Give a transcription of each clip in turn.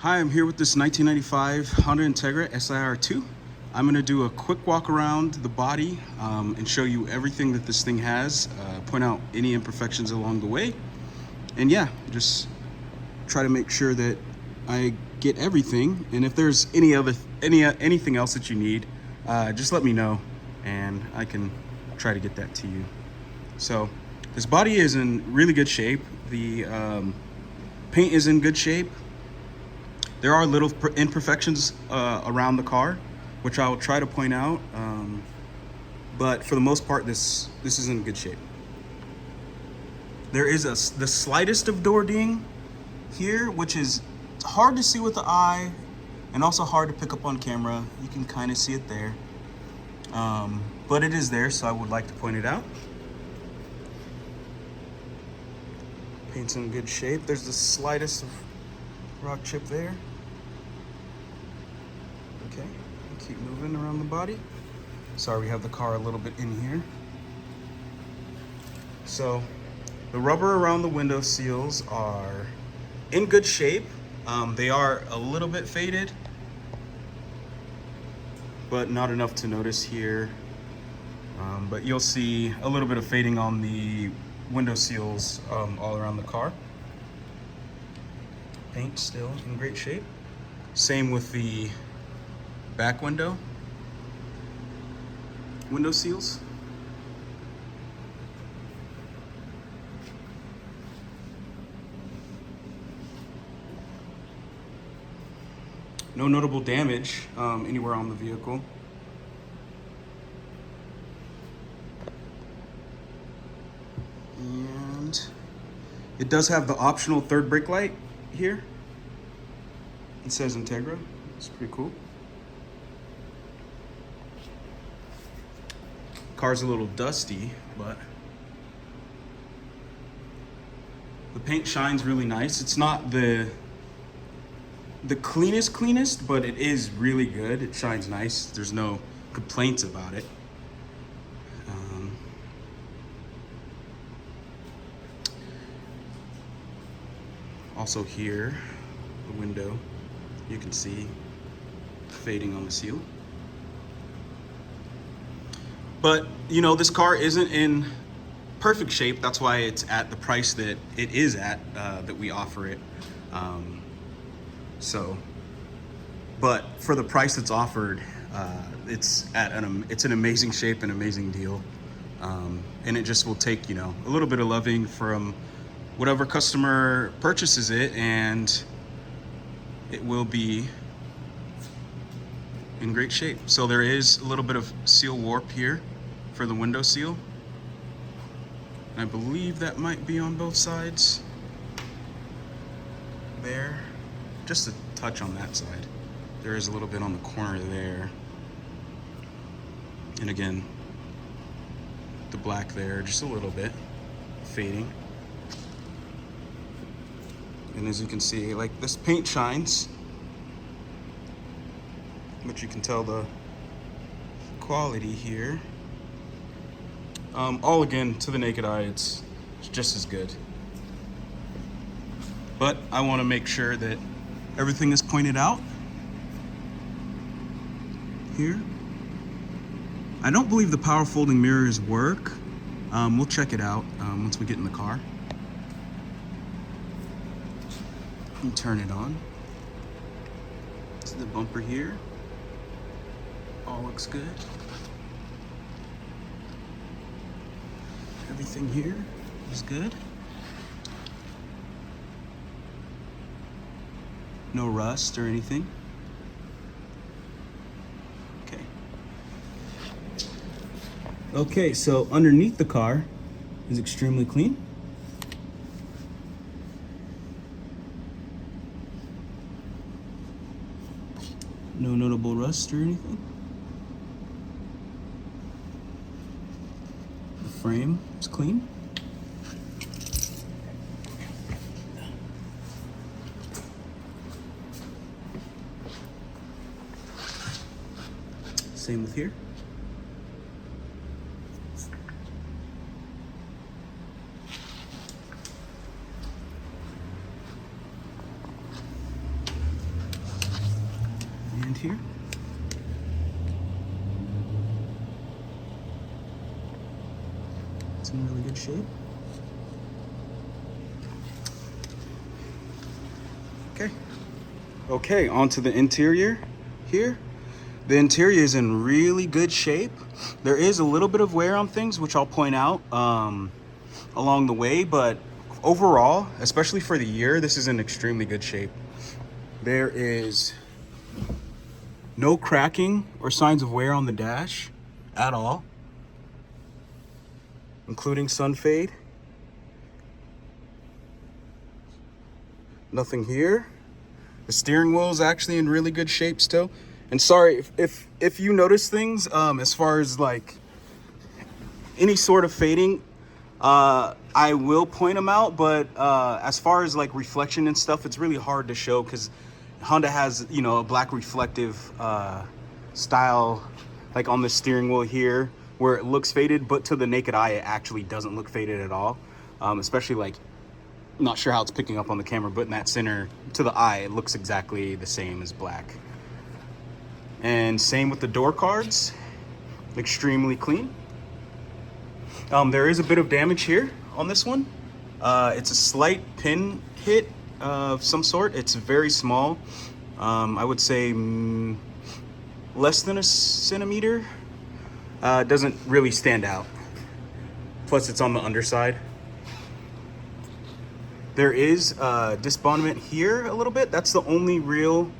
Hi, I'm here with this 1995 Honda Integra SIR2. I'm going to do a quick walk around the body and show you everything that this thing has, point out any imperfections along the way, and yeah, just try to make sure that I get everything. And if there's anything else that you need, just let me know and I can try to get that to you. So this body is in really good shape. The paint is in good shape. There are little imperfections around the car, which I will try to point out, but for the most part, this is in good shape. There is the slightest of door ding here, which is hard to see with the eye and also hard to pick up on camera. You can kind of see it there, but it is there, so I would like to point it out. Paint's in good shape. There's the slightest of rock chip there. Okay, keep moving around the body. Sorry, we have the car a little bit in here. So the rubber around the window seals are in good shape. They are a little bit faded, but not enough to notice here. But you'll see a little bit of fading on the window seals all around the car. Paint still in great shape. Same with the back window seals. No notable damage anywhere on the vehicle. And it does have the optional third brake light here. It says Integra. It's pretty cool. Car's a little dusty, but the paint shines really nice. It's not the cleanest, but it is really good. It shines nice. There's no complaints about it. Also here, the window, you can see fading on the seal. But you know, this car isn't in perfect shape. That's why it's at the price that it is at, that we offer it. But for the price that's offered, it's in amazing shape, an amazing deal. And it just will take, you know, a little bit of loving from whatever customer purchases it, and it will be in great shape. So there is a little bit of seal warp here for the window seal. And I believe that might be on both sides. There, just a touch on that side. There is a little bit on the corner there. And again, the black there, just a little bit fading. And as you can see, like, this paint shines, but you can tell the quality here. All again, to the naked eye, it's just as good. But I want to make sure that everything is pointed out here. I don't believe the power folding mirrors work. We'll check it out once we get in the car. And turn it on. See the bumper here. All looks good. Everything here is good. No rust or anything. Okay, so underneath the car is extremely clean. No notable rust or anything. The frame is clean. Same with here. end here. It's in really good shape. Okay, onto the interior here. The interior is in really good shape. There is a little bit of wear on things, which I'll point out along the way, but overall, especially for the year, this is in extremely good shape. There is no cracking or signs of wear on the dash at all, including sun fade. Nothing here. The steering wheel is actually in really good shape still. And sorry if you notice things as far as like any sort of fading, I will point them out, but as far as like reflection and stuff, it's really hard to show because Honda has, you know, a black reflective style like on the steering wheel here where it looks faded, but to the naked eye it actually doesn't look faded at all. Especially like, I'm not sure how it's picking up on the camera, but in that center to the eye it looks exactly the same as black. And same with the door cards, extremely clean. There is a bit of damage here on this one. It's a slight pin hit of some sort. It's very small. I would say less than a centimeter. It doesn't really stand out. Plus it's on the underside. There is disbondment here a little bit. That's the only real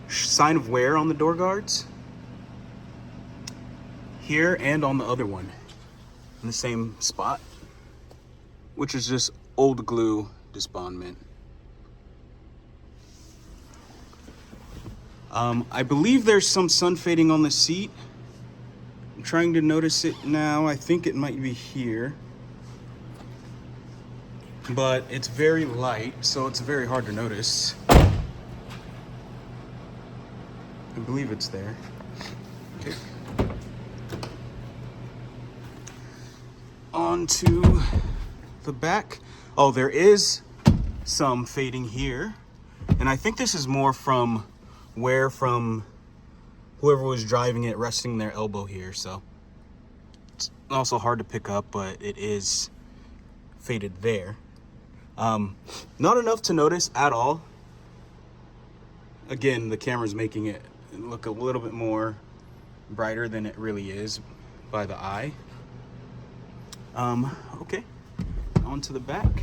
sign of wear on the door guards. Here and on the other one. In the same spot. Which is just old glue disbondment. I believe there's some sun fading on the seat. I'm trying to notice it now. I think it might be here. But it's very light, so it's very hard to notice. I believe it's there. Okay. On to the back. Oh, there is some fading here. And I think this is more from wear from whoever was driving it resting their elbow here. So it's also hard to pick up, but it is faded there. Not enough to notice at all. Again, the camera's making it look a little bit more brighter than it really is by the eye. Okay, on to the back.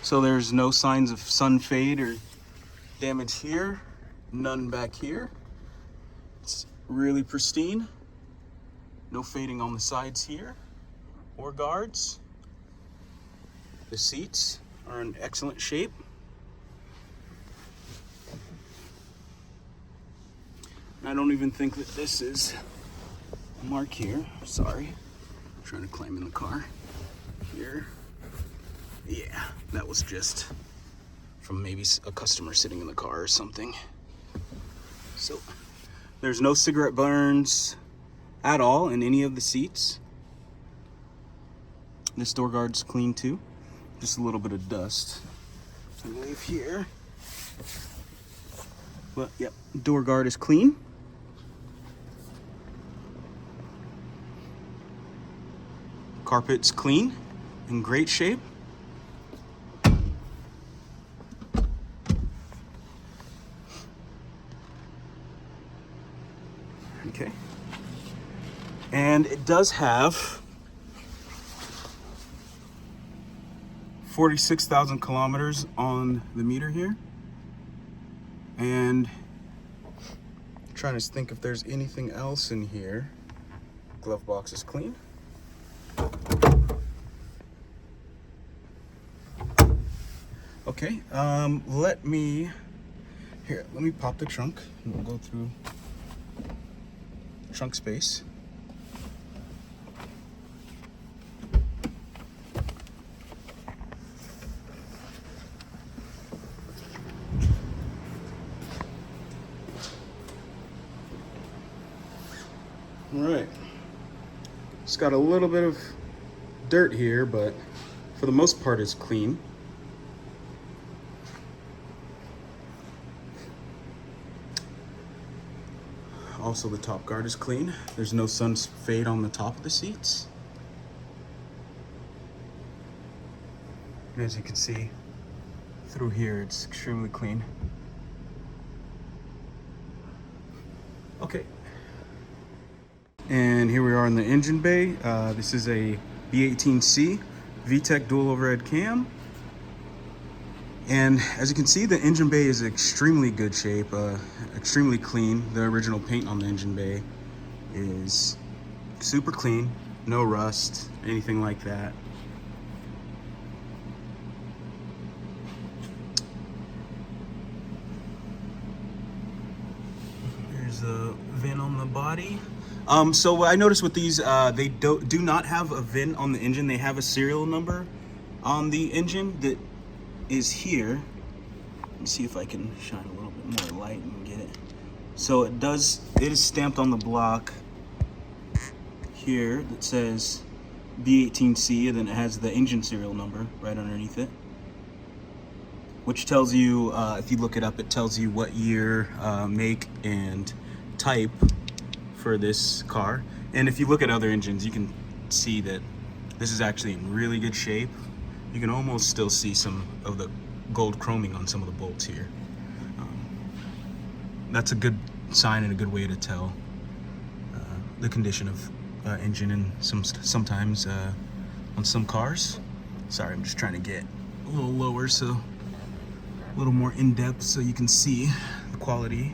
So there's no signs of sun fade or damage here, none back here. It's really pristine. No fading on the sides here or guards. The seats are in excellent shape. I don't even think that this is a mark here. Sorry. I'm trying to climb in the car. Here. Yeah, that was just from maybe a customer sitting in the car or something. So there's no cigarette burns at all in any of the seats. This door guard's clean too. Just a little bit of dust, I believe, here. But yep, door guard is clean. Carpet's clean, in great shape. Okay. And it does have 46,000 kilometers on the meter here. And I'm trying to think if there's anything else in here. Glove box is clean. Okay, let me pop the trunk and we'll go through trunk space. All right, it's got a little bit of dirt here, but for the most part it's clean. Also, the top guard is clean. There's no sun fade on the top of the seats. And as you can see through here, it's extremely clean. Okay. And here we are in the engine bay. This is a B18C VTEC dual overhead cam. And as you can see, the engine bay is extremely good shape, extremely clean. The original paint on the engine bay is super clean, no rust, anything like that. There's a VIN on the body. So what I noticed with these, they do not have a VIN on the engine. They have a serial number on the engine that is here. Let me see if I can shine a little bit more light and get it. So it is stamped on the block here that says B18C, and then it has the engine serial number right underneath it, which tells you, if you look it up, it tells you what year, make, and type for this car. And if you look at other engines, you can see that this is actually in really good shape. You can almost still see some of the gold chroming on some of the bolts here. That's a good sign and a good way to tell the condition of engine, and sometimes on some cars. Sorry, I'm just trying to get a little lower, so a little more in depth so you can see the quality.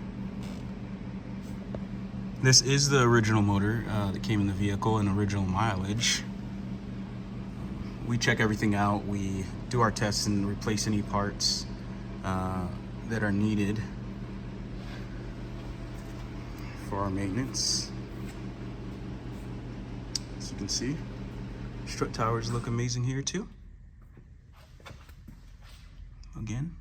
This is the original motor that came in the vehicle and original mileage. We check everything out. We do our tests and replace any parts that are needed for our maintenance. As you can see, strut towers look amazing here too. Again.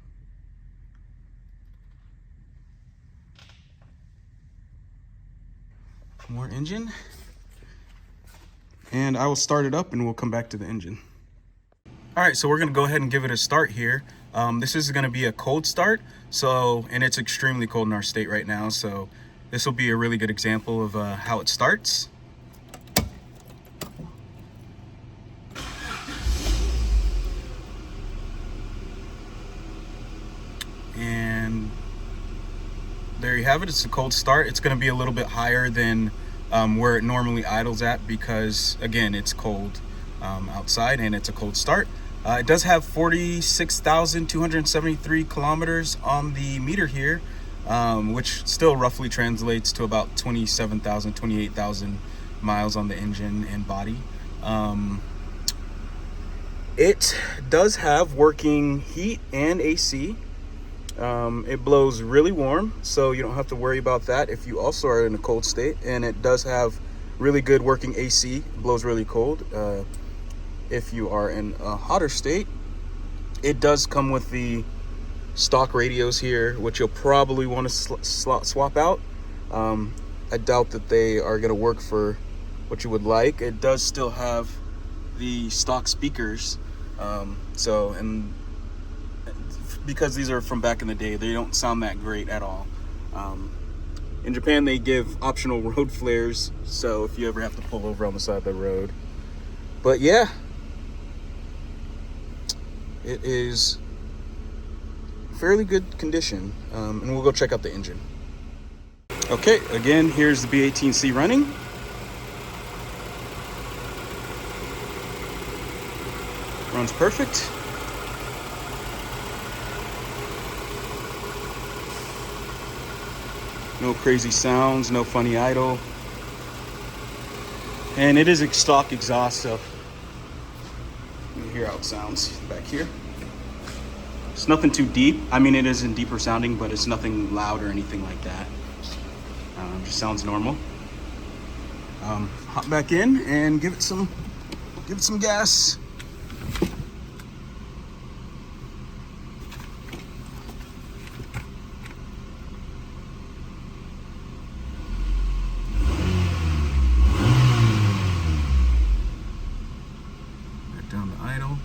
More engine. And I will start it up and we'll come back to the engine. All right, so we're gonna go ahead and give it a start here. This is gonna be a cold start, and it's extremely cold in our state right now, so this will be a really good example of how it starts. And there you have it, it's a cold start. It's gonna be a little bit higher than where it normally idles at because, again, it's cold outside and it's a cold start. It does have 46,273 kilometers on the meter here, which still roughly translates to about 27,000, 28,000 miles on the engine and body. It does have working heat and AC. It blows really warm, so you don't have to worry about that if you also are in a cold state. And it does have really good working AC. It blows really cold. If you are in a hotter state, it does come with the stock radios here, which you'll probably want to swap out. I doubt that they are going to work for what you would like. It does still have the stock speakers, and because these are from back in the day, they don't sound that great at all. In Japan, they give optional road flares, so if you ever have to pull over on the side of the road. But yeah, it is fairly good condition, and we'll go check out the engine. Okay, again, here's the B18C running. Runs perfect. No crazy sounds, no funny idle. And it is a stock exhaust, so you hear how it sounds back here. It's nothing too deep. I mean, it isn't deeper sounding, but it's nothing loud or anything like that. Just sounds normal. Hop back in and give it some gas. Back down to idle.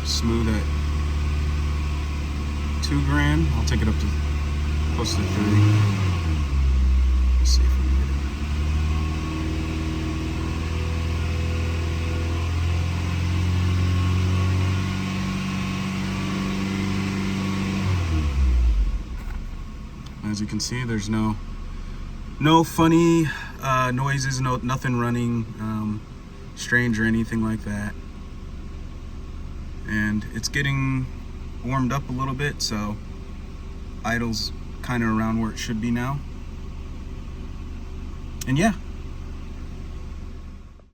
Smooth it. 2 grand. I'll take it up to close to 3. Let's see if we can get it. As you can see, there's no funny noises, nothing running strange or anything like that. And it's getting warmed up a little bit, so idle's kind of around where it should be now. And yeah,